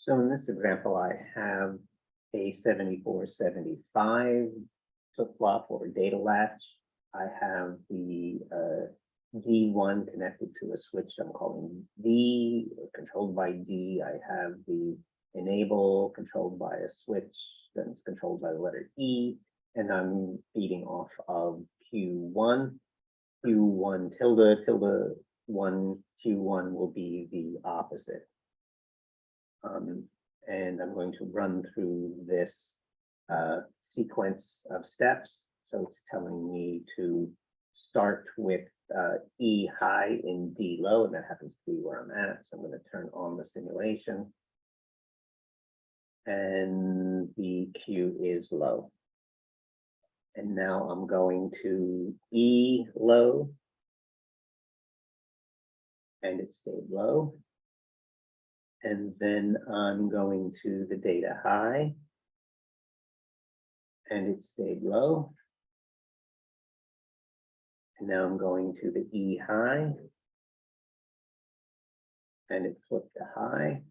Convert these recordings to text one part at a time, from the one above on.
So in this example, I have a 7475 flip-flop or data latch. I have the D1 connected to a switch I'm calling D, controlled by D. I have the enable controlled by a switch that's controlled by the letter E, and I'm feeding off of Q1. Q1 tilde 1, Q1 will be the opposite. And I'm going to run through this sequence of steps. So it's telling me to start with E high in D low, and that happens to be where I'm at. So I'm going to turn on the simulation. And the Q is low. And now I'm going to E low. And it stayed low. And then I'm going to the data high, and it stayed low. And now I'm going to the E high, and it flipped to high.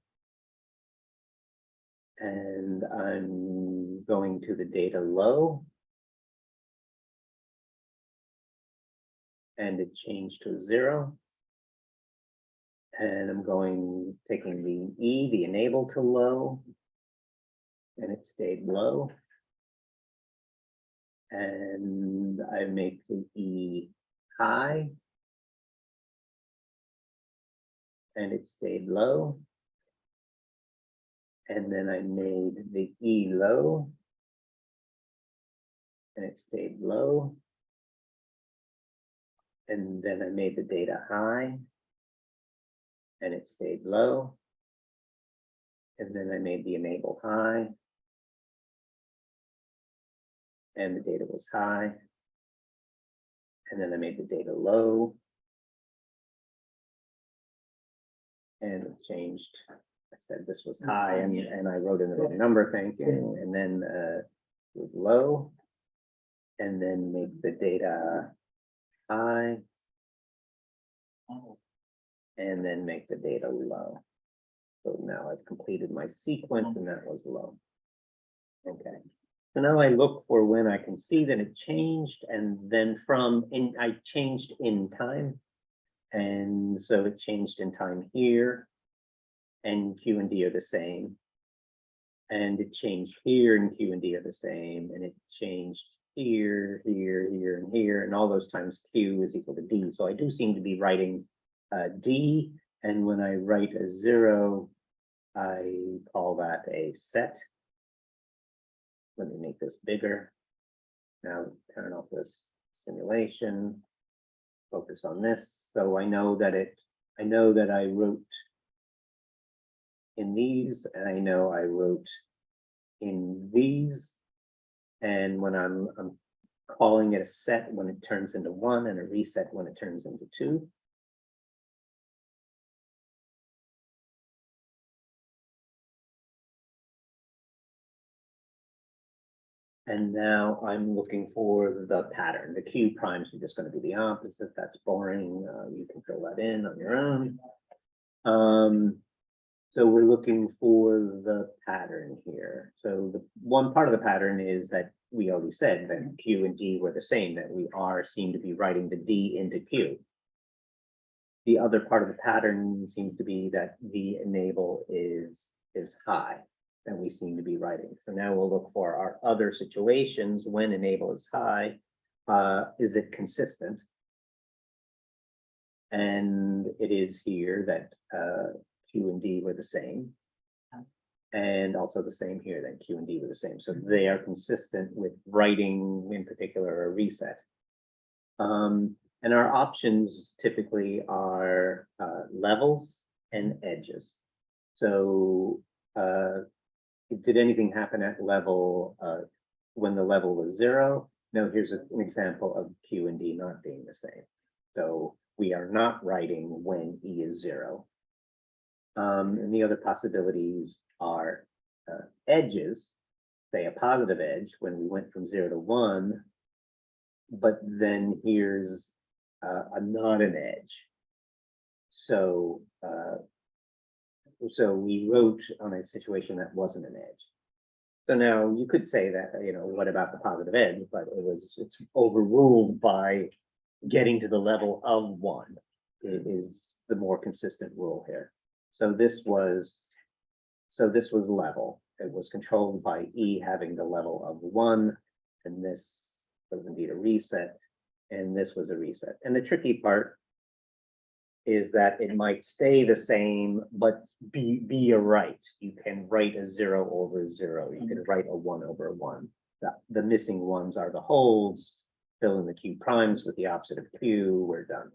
And I'm going to the data low, and it changed to 0. And I'm taking the E, the enable to low, and it stayed low. And I make the E high, and it stayed low. And then I made the E low, and it stayed low. And then I made the data high, and it stayed low. And then I made the enable high, and the data was high. And then I made the data low, and it changed. I said this was high, and I wrote in the wrong number, thank you. And then it was low, and then make the data high, and then make the data low. So now I've completed my sequence, and that was low. Okay. So now I look for when I can see that it changed, and then I changed in time. And so it changed in time here, and Q and D are the same. And it changed here, and Q and D are the same. And it changed here, here, here, and here. And all those times Q is equal to D. So I do seem to be writing D. And when I write a 0, I call that a set. Let me make this bigger. Now turn off this simulation. Focus on this. So I know that I wrote in these, and I know I wrote in these. And when I'm calling it a set when it turns into 1, and a reset when it turns into 2. And now I'm looking for the pattern. The Q primes are just going to be the opposite. That's boring. You can fill that in on your own. So we're looking for the pattern here. So the one part of the pattern is that we already said that Q and D were the same, that we seem to be writing the D into Q. The other part of the pattern seems to be that the enable is high, that we seem to be writing. So now we'll look for our other situations when enable is high. Is it consistent? And it is here that Q and D were the same. And also the same here, that Q and D were the same. So they are consistent with writing, in particular, a reset. And our options typically are levels and edges. So did anything happen at level when the level was 0? No, here's an example of Q and D not being the same. So we are not writing when E is 0. And the other possibilities are edges, say a positive edge when we went from 0 to 1, but then here's not an edge. So so we wrote on a situation that wasn't an edge. So now you could say that, what about the positive edge, but it's overruled by getting to the level of one. It is the more consistent rule here. So this was level. It was controlled by E having the level of one, and this was indeed a reset, and this was a reset. And the tricky part is that it might stay the same, but be a right. You can write a 0 over 0. You can write a 1 over 1. The missing ones are the holds. Fill in the Q primes with the opposite of Q. We're done.